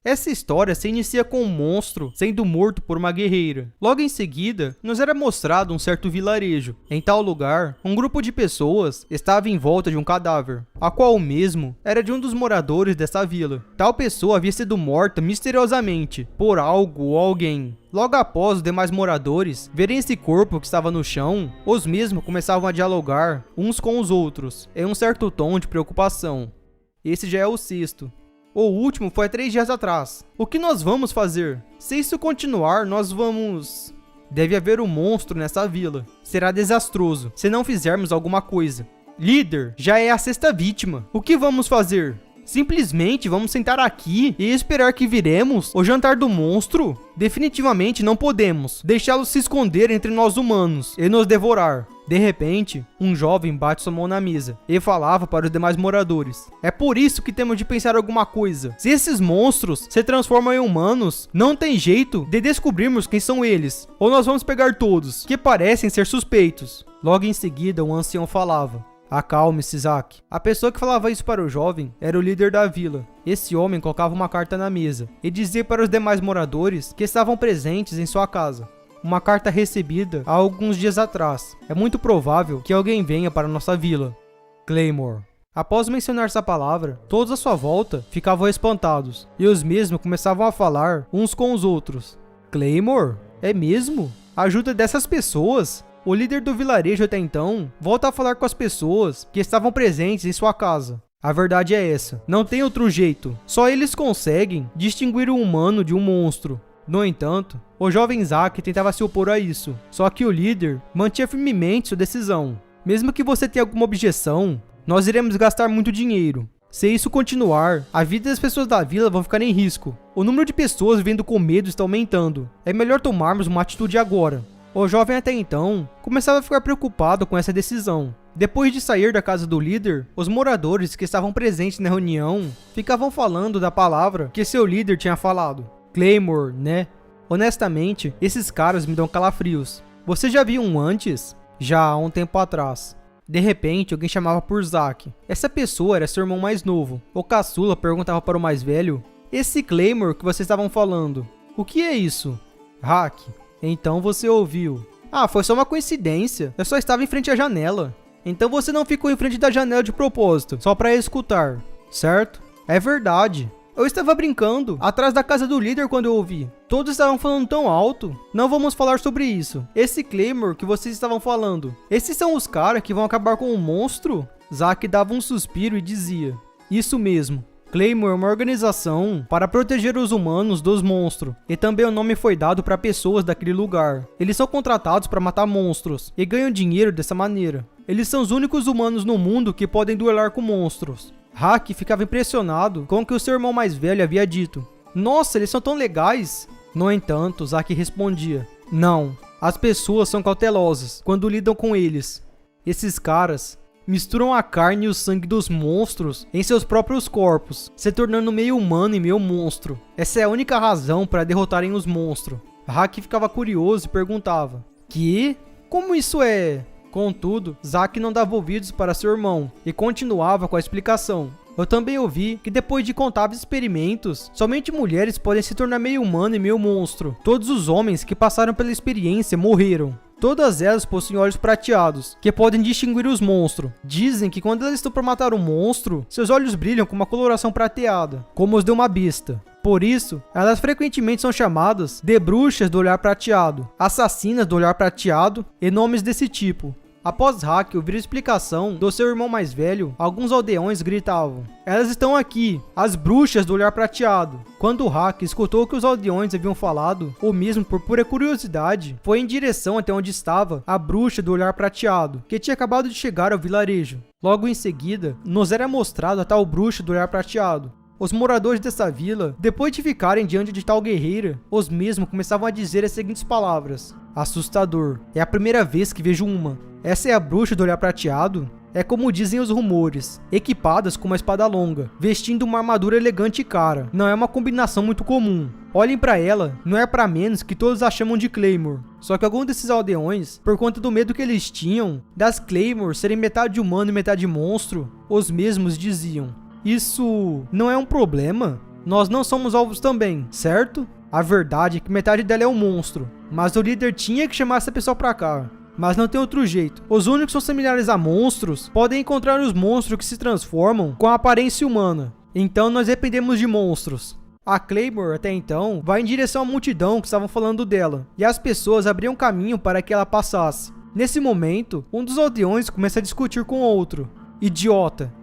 Essa história se inicia com um monstro sendo morto por uma guerreira. Logo em seguida, nos era mostrado um certo vilarejo. Em tal lugar, um grupo de pessoas estava em volta de um cadáver, a qual o mesmo era de um dos moradores dessa vila. Tal pessoa havia sido morta misteriosamente por algo ou alguém. Logo após os demais moradores verem esse corpo que estava no chão, os mesmos começavam a dialogar uns com os outros, em um certo tom de preocupação. Esse já é o sexto. O último foi há 3 dias atrás. O que nós vamos fazer? Se isso continuar, nós vamos... Deve haver um monstro nessa vila. Será desastroso se não fizermos alguma coisa. Líder, já é a 6ª vítima. O que vamos fazer? Simplesmente vamos sentar aqui e esperar que viremos o jantar do monstro? Definitivamente não podemos deixá-lo se esconder entre nós humanos e nos devorar. De repente, um jovem bate sua mão na mesa e falava para os demais moradores. É por isso que temos de pensar alguma coisa. Se esses monstros se transformam em humanos, não tem jeito de descobrirmos quem são eles. Ou nós vamos pegar todos, que parecem ser suspeitos. Logo em seguida, um ancião falava. Acalme-se, Zack. A pessoa que falava isso para o jovem era o líder da vila. Esse homem colocava uma carta na mesa e dizia para os demais moradores que estavam presentes em sua casa. Uma carta recebida há alguns dias atrás. É muito provável que alguém venha para nossa vila. Claymore. Após mencionar essa palavra, todos à sua volta ficavam espantados e os mesmos começavam a falar uns com os outros. Claymore? É mesmo? A ajuda dessas pessoas? O líder do vilarejo até então volta a falar com as pessoas que estavam presentes em sua casa. A verdade é essa, não tem outro jeito. Só eles conseguem distinguir o humano de um monstro. No entanto, o jovem Zack tentava se opor a isso. Só que o líder mantinha firmemente sua decisão. Mesmo que você tenha alguma objeção, nós iremos gastar muito dinheiro. Se isso continuar, a vida das pessoas da vila vão ficar em risco. O número de pessoas vivendo com medo está aumentando. É melhor tomarmos uma atitude agora. O jovem até então começava a ficar preocupado com essa decisão. Depois de sair da casa do líder, os moradores que estavam presentes na reunião ficavam falando da palavra que seu líder tinha falado. Claymore, né? Honestamente, esses caras me dão calafrios. Você já viu um antes? Já há um tempo atrás. De repente, alguém chamava por Zack. Essa pessoa era seu irmão mais novo. O caçula perguntava para o mais velho. Esse Claymore que vocês estavam falando, o que é isso? Hack. Então você ouviu. Ah, foi só uma coincidência. Eu só estava em frente à janela. Então você não ficou em frente da janela de propósito, só para escutar, certo? É verdade. Eu estava brincando atrás da casa do líder quando eu ouvi. Todos estavam falando tão alto. Não vamos falar sobre isso. Esse Claymore que vocês estavam falando, esses são os caras que vão acabar com o monstro? Zack dava um suspiro e dizia. Isso mesmo. Claymore é uma organização para proteger os humanos dos monstros, e também o nome foi dado para pessoas daquele lugar. Eles são contratados para matar monstros, e ganham dinheiro dessa maneira. Eles são os únicos humanos no mundo que podem duelar com monstros. Hack ficava impressionado com o que o seu irmão mais velho havia dito. Nossa, eles são tão legais! No entanto, Zack respondia. Não, as pessoas são cautelosas quando lidam com eles. Esses caras misturam a carne e o sangue dos monstros em seus próprios corpos, se tornando meio humano e meio monstro. Essa é a única razão para derrotarem os monstros. Hack ficava curioso e perguntava. Que? Como isso é? Contudo, Zack não dava ouvidos para seu irmão e continuava com a explicação. Eu também ouvi que depois de contáveis experimentos, somente mulheres podem se tornar meio humano e meio monstro. Todos os homens que passaram pela experiência morreram. Todas elas possuem olhos prateados, que podem distinguir os monstros. Dizem que quando elas estão para matar um monstro, seus olhos brilham com uma coloração prateada, como os de uma besta. Por isso, elas frequentemente são chamadas de bruxas do olhar prateado, assassinas do olhar prateado e nomes desse tipo. Após Hack ouvir a explicação do seu irmão mais velho, alguns aldeões gritavam. Elas estão aqui, as bruxas do olhar prateado. Quando Hack escutou o que os aldeões haviam falado, ou mesmo por pura curiosidade, foi em direção até onde estava a bruxa do olhar prateado, que tinha acabado de chegar ao vilarejo. Logo em seguida, nos era mostrado a tal bruxa do olhar prateado. Os moradores dessa vila, depois de ficarem diante de tal guerreira, os mesmos começavam a dizer as seguintes palavras. Assustador. É a primeira vez que vejo uma. Essa é a bruxa do olhar prateado? É como dizem os rumores, equipadas com uma espada longa, vestindo uma armadura elegante e cara. Não é uma combinação muito comum. Olhem pra ela, não é pra menos que todos a chamam de Claymore. Só que alguns desses aldeões, por conta do medo que eles tinham, das Claymore serem metade humano e metade monstro, os mesmos diziam. Isso não é um problema? nós não somos alvos também, certo? A verdade é que metade dela é um monstro, mas o líder tinha que chamar essa pessoa pra cá. Mas não tem outro jeito. Os únicos que são similares a monstros podem encontrar os monstros que se transformam com a aparência humana. Então nós dependemos de monstros. A Claymore, até então, vai em direção à multidão que estavam falando dela, e as pessoas abriam caminho para que ela passasse. Nesse momento, um dos aldeões começa a discutir com outro. Idiota,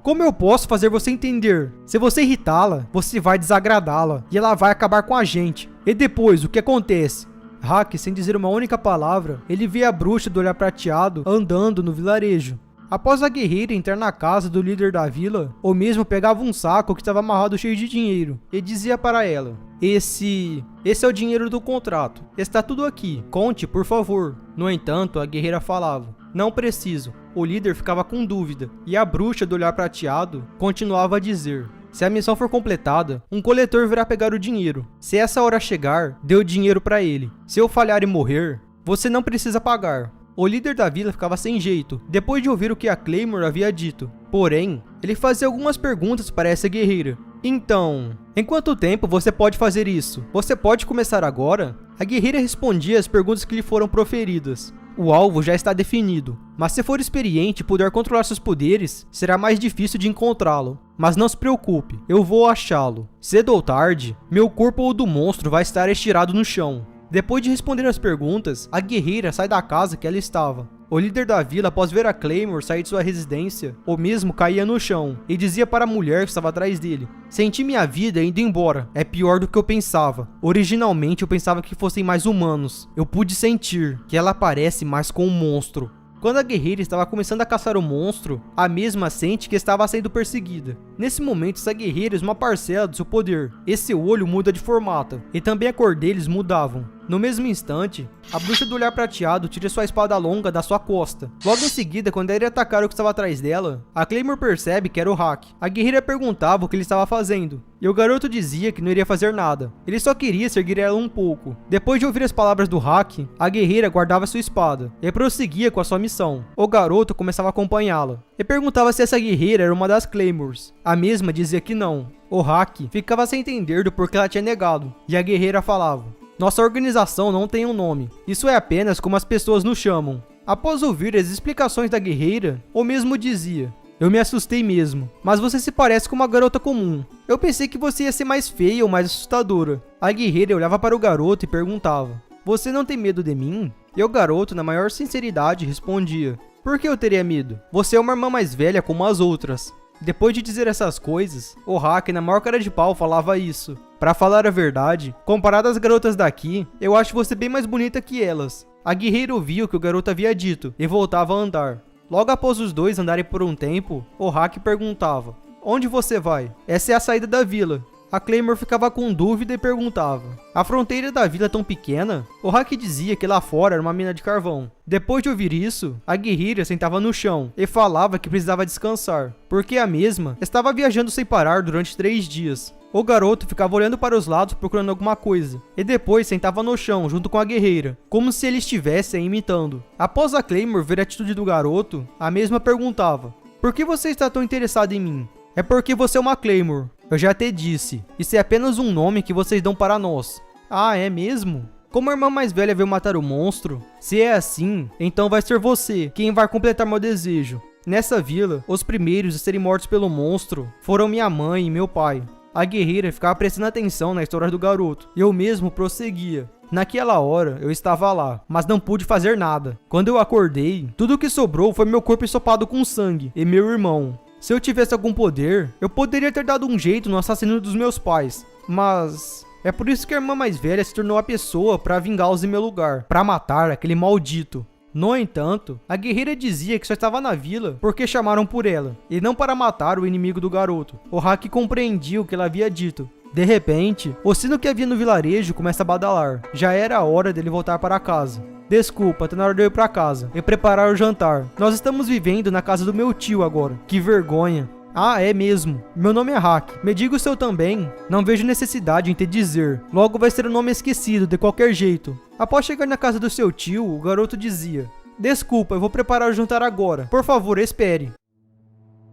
como eu posso fazer você entender? Se você irritá-la, você vai desagradá-la, e ela vai acabar com a gente. E depois, o que acontece? Hack, sem dizer uma única palavra, ele vê a bruxa do olhar prateado andando no vilarejo. Após a guerreira entrar na casa do líder da vila, o mesmo pegava um saco que estava amarrado cheio de dinheiro e dizia para ela: Esse é o dinheiro do contrato. Está tudo aqui. Conte, por favor. No entanto, a guerreira falava: Não preciso. O líder ficava com dúvida e a bruxa do olhar prateado continuava a dizer: Se a missão for completada, um coletor virá pegar o dinheiro. Se essa hora chegar, dê o dinheiro para ele. Se eu falhar e morrer, você não precisa pagar. O líder da vila ficava sem jeito, depois de ouvir o que a Claymore havia dito. Porém, ele fazia algumas perguntas para essa guerreira. Então, em quanto tempo você pode fazer isso? Você pode começar agora? A guerreira respondia as perguntas que lhe foram proferidas. O alvo já está definido, mas se for experiente e puder controlar seus poderes, será mais difícil de encontrá-lo. Mas não se preocupe, eu vou achá-lo. Cedo ou tarde, meu corpo ou do monstro vai estar estirado no chão. Depois de responder as perguntas, a guerreira sai da casa que ela estava. O líder da vila, após ver a Claymore sair de sua residência, o mesmo caía no chão e dizia para a mulher que estava atrás dele: Senti minha vida indo embora. É pior do que eu pensava. Originalmente eu pensava que fossem mais humanos. Eu pude sentir que ela parece mais com um monstro. Quando a guerreira estava começando a caçar o monstro, a mesma sente que estava sendo perseguida. Nesse momento, essa guerreira usa uma parcela do seu poder, e seu olho muda de formato, e também a cor deles mudavam. No mesmo instante, a bruxa do olhar prateado tira sua espada longa da sua costa. Logo em seguida, quando ela iria atacar o que estava atrás dela, a Claymore percebe que era o Hack. A guerreira perguntava o que ele estava fazendo, e o garoto dizia que não iria fazer nada. Ele só queria seguir ela um pouco. Depois de ouvir as palavras do Hack, a guerreira guardava sua espada e prosseguia com a sua missão. O garoto começava a acompanhá-la e perguntava se essa guerreira era uma das Claymores. A mesma dizia que não. O Hack ficava sem entender do porquê ela tinha negado, e a guerreira falava: Nossa organização não tem um nome. Isso é apenas como as pessoas nos chamam. Após ouvir as explicações da guerreira, o mesmo dizia: Eu me assustei mesmo, mas você se parece com uma garota comum. Eu pensei que você ia ser mais feia ou mais assustadora. A guerreira olhava para o garoto e perguntava: Você não tem medo de mim? E o garoto, na maior sinceridade, respondia: Por que eu teria medo? Você é uma irmã mais velha como as outras. Depois de dizer essas coisas, o Hack, na maior cara de pau, falava isso. Pra falar a verdade, comparado às garotas daqui, eu acho você bem mais bonita que elas. A guerreira ouvia o que o garoto havia dito e voltava a andar. Logo após os dois andarem por um tempo, o Hack perguntava: Onde você vai? Essa é a saída da vila. A Claymore ficava com dúvida e perguntava: A fronteira da vila é tão pequena? O Hack dizia que lá fora era uma mina de carvão. Depois de ouvir isso, a guerreira sentava no chão e falava que precisava descansar, porque a mesma estava viajando sem parar durante 3 dias. O garoto ficava olhando para os lados procurando alguma coisa, e depois sentava no chão junto com a guerreira, como se ele estivesse a imitando. Após a Claymore ver a atitude do garoto, a mesma perguntava: Por que você está tão interessado em mim? É porque você é uma Claymore. Eu já te disse, isso é apenas um nome que vocês dão para nós. Ah, é mesmo? Como a irmã mais velha veio matar o monstro, se é assim, então vai ser você quem vai completar meu desejo. Nessa vila, os primeiros a serem mortos pelo monstro foram minha mãe e meu pai. A guerreira ficava prestando atenção na história do garoto, e eu mesmo prosseguia. Naquela hora, eu estava lá, mas não pude fazer nada. Quando eu acordei, tudo o que sobrou foi meu corpo ensopado com sangue e meu irmão. Se eu tivesse algum poder, eu poderia ter dado um jeito no assassino dos meus pais, mas é por isso que a irmã mais velha se tornou a pessoa para vingá-los em meu lugar, para matar aquele maldito. No entanto, a guerreira dizia que só estava na vila porque chamaram por ela, e não para matar o inimigo do garoto. O Hack compreendia o que ela havia dito. De repente, o sino que havia no vilarejo começa a badalar. Já era a hora dele voltar para casa. Desculpa, tá na hora de eu ir pra casa e preparar o jantar. Nós estamos vivendo na casa do meu tio agora. Que vergonha. Ah, é mesmo. Meu nome é Hack. Me diga o seu também. Não vejo necessidade em te dizer. Logo vai ser um nome esquecido, de qualquer jeito. Após chegar na casa do seu tio, o garoto dizia: Desculpa, eu vou preparar o jantar agora. Por favor, espere.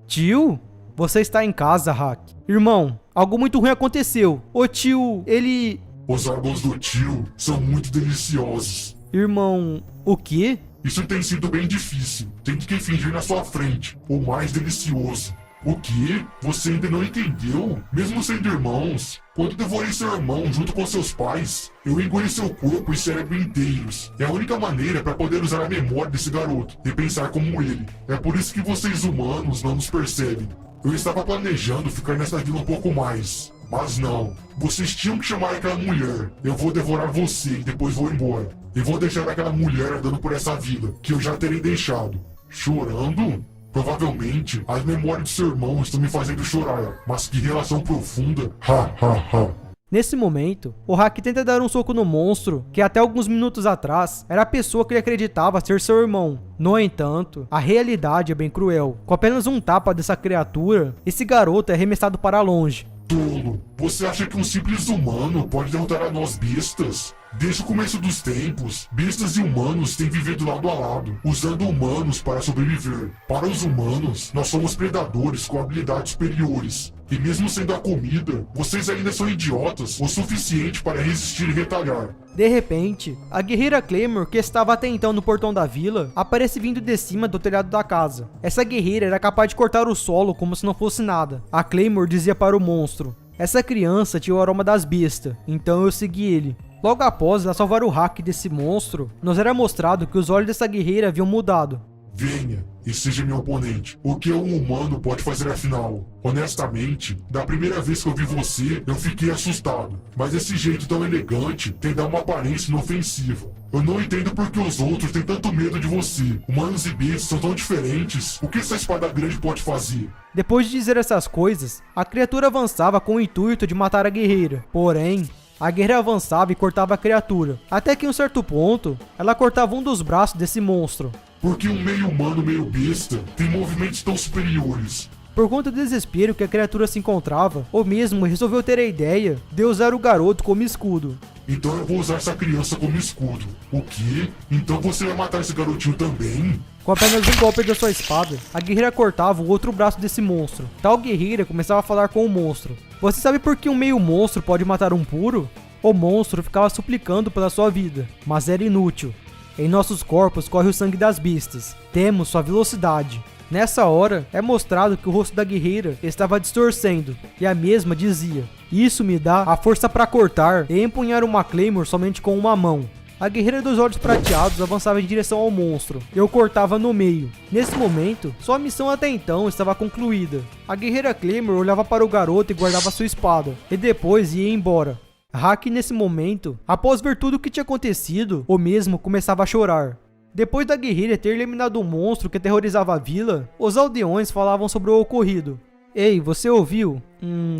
Tio? Você está em casa, Hack. Irmão, Algo muito ruim aconteceu. O tio, ele... Os órgãos do tio são muito deliciosos. Irmão, o quê? Isso tem sido bem difícil. Tem que fingir na sua frente. O mais delicioso. O quê? Você ainda não entendeu? Mesmo sendo irmãos, quando devorei seu irmão junto com seus pais, eu engoli seu corpo e cérebro inteiros. É a única maneira para poder usar a memória desse garoto e pensar como ele. É por isso que vocês humanos não nos percebem. Eu estava planejando ficar nessa vila um pouco mais, mas não. Vocês tinham que chamar aquela mulher. Eu vou devorar você e depois vou embora. E vou deixar aquela mulher andando por essa vila, que eu já terei deixado. Chorando? Provavelmente, as memórias do seu irmão estão me fazendo chorar, mas que relação profunda. Ha, ha, ha. Nesse momento, o Haki tenta dar um soco no monstro, que até alguns minutos atrás era a pessoa que ele acreditava ser seu irmão. No entanto, a realidade é bem cruel. Com apenas um tapa dessa criatura, esse garoto é arremessado para longe. Tolo, você acha que um simples humano pode derrotar a nós bestas? Desde o começo dos tempos, bestas e humanos têm vivido lado a lado, usando humanos para sobreviver. Para os humanos, nós somos predadores com habilidades superiores. E mesmo sendo a comida, vocês ainda são idiotas o suficiente para resistir e retalhar. De repente, a guerreira Claymore, que estava até então no portão da vila, aparece vindo de cima do telhado da casa. Essa guerreira era capaz de cortar o solo como se não fosse nada. A Claymore dizia para o monstro: essa criança tinha o aroma das bestas, então eu segui ele. Logo após ela salvar o Haki desse monstro, nos era mostrado que os olhos dessa guerreira haviam mudado. Venha e seja meu oponente. O que um humano pode fazer afinal? Honestamente, da primeira vez que eu vi você, eu fiquei assustado. Mas esse jeito tão elegante tem de dar uma aparência inofensiva. Eu não entendo por que os outros têm tanto medo de você. Humanos e bestas são tão diferentes. O que essa espada grande pode fazer? Depois de dizer essas coisas, a criatura avançava com o intuito de matar a guerreira. Porém, a guerreira avançava e cortava a criatura. Até que em um certo ponto, ela cortava um dos braços desse monstro. Porque um meio humano, meio besta, tem movimentos tão superiores. Por conta do desespero que a criatura se encontrava, o mesmo resolveu ter a ideia de usar o garoto como escudo. Então eu vou usar essa criança como escudo. O quê? Então você vai matar esse garotinho também? Com apenas um golpe da sua espada, a guerreira cortava o outro braço desse monstro. Tal guerreira começava a falar com o monstro. Você sabe por que um meio monstro pode matar um puro? O monstro ficava suplicando pela sua vida, mas era inútil. Em nossos corpos corre o sangue das bestas. Temos sua velocidade. Nessa hora, é mostrado que o rosto da guerreira estava distorcendo, e a mesma dizia: isso me dá a força para cortar e empunhar uma Claymore somente com uma mão. A guerreira dos olhos prateados avançava em direção ao monstro. Eu cortava no meio. Nesse momento, sua missão até então estava concluída. A guerreira Claymore olhava para o garoto e guardava sua espada, e depois ia embora. Haki, nesse momento, após ver tudo o que tinha acontecido, o mesmo começava a chorar. Depois da guerreira ter eliminado o monstro que aterrorizava a vila, os aldeões falavam sobre o ocorrido. Ei, você ouviu?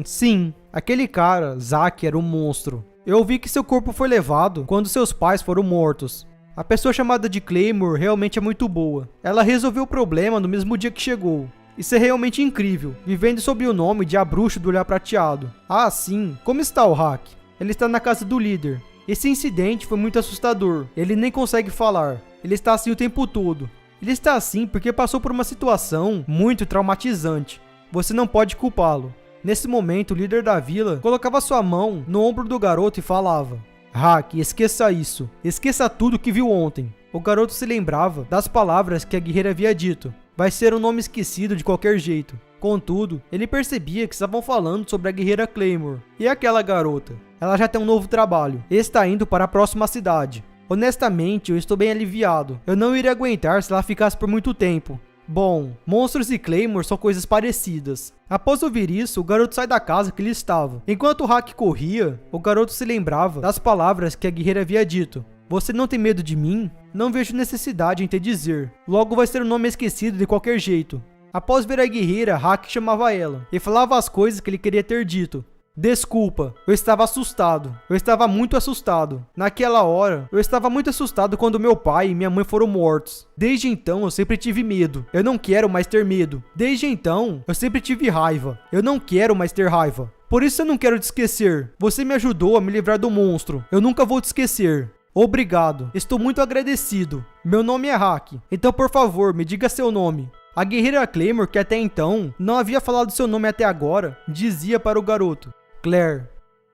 Sim. Aquele cara, Zack, era um monstro. Eu ouvi que seu corpo foi levado quando seus pais foram mortos. A pessoa chamada de Claymore realmente é muito boa. Ela resolveu o problema no mesmo dia que chegou. Isso é realmente incrível, vivendo sob o nome de A Bruxa do Olhar Prateado. Ah, sim. Como está o Haki? Ele está na casa do líder. Esse incidente foi muito assustador. Ele nem consegue falar. Ele está assim o tempo todo. Ele está assim porque passou por uma situação muito traumatizante. Você não pode culpá-lo. Nesse momento, o líder da vila colocava sua mão no ombro do garoto e falava: Haki, esqueça isso. Esqueça tudo que viu ontem. O garoto se lembrava das palavras que a guerreira havia dito. Vai ser um nome esquecido de qualquer jeito. Contudo, ele percebia que estavam falando sobre a guerreira Claymore. E aquela garota? Ela já tem um novo trabalho e está indo para a próxima cidade. Honestamente, eu estou bem aliviado. Eu não iria aguentar se ela ficasse por muito tempo. Bom, monstros e Claymore são coisas parecidas. Após ouvir isso, o garoto sai da casa que ele estava. Enquanto o Haki corria, o garoto se lembrava das palavras que a guerreira havia dito. Você não tem medo de mim? Não vejo necessidade em te dizer. Logo vai ser um nome esquecido de qualquer jeito. Após ver a guerreira, Haki chamava ela e falava as coisas que ele queria ter dito. Desculpa, eu estava assustado. Eu estava muito assustado. Naquela hora, eu estava muito assustado quando meu pai e minha mãe foram mortos. Desde então, eu sempre tive medo. Eu não quero mais ter medo. Desde então, eu sempre tive raiva. Eu não quero mais ter raiva. Por isso eu não quero te esquecer. Você me ajudou a me livrar do monstro. Eu nunca vou te esquecer. Obrigado, estou muito agradecido. Meu nome é Hack, então por favor, me diga seu nome. A guerreira Claymore, que até então não havia falado seu nome até agora, dizia para o garoto: Claire.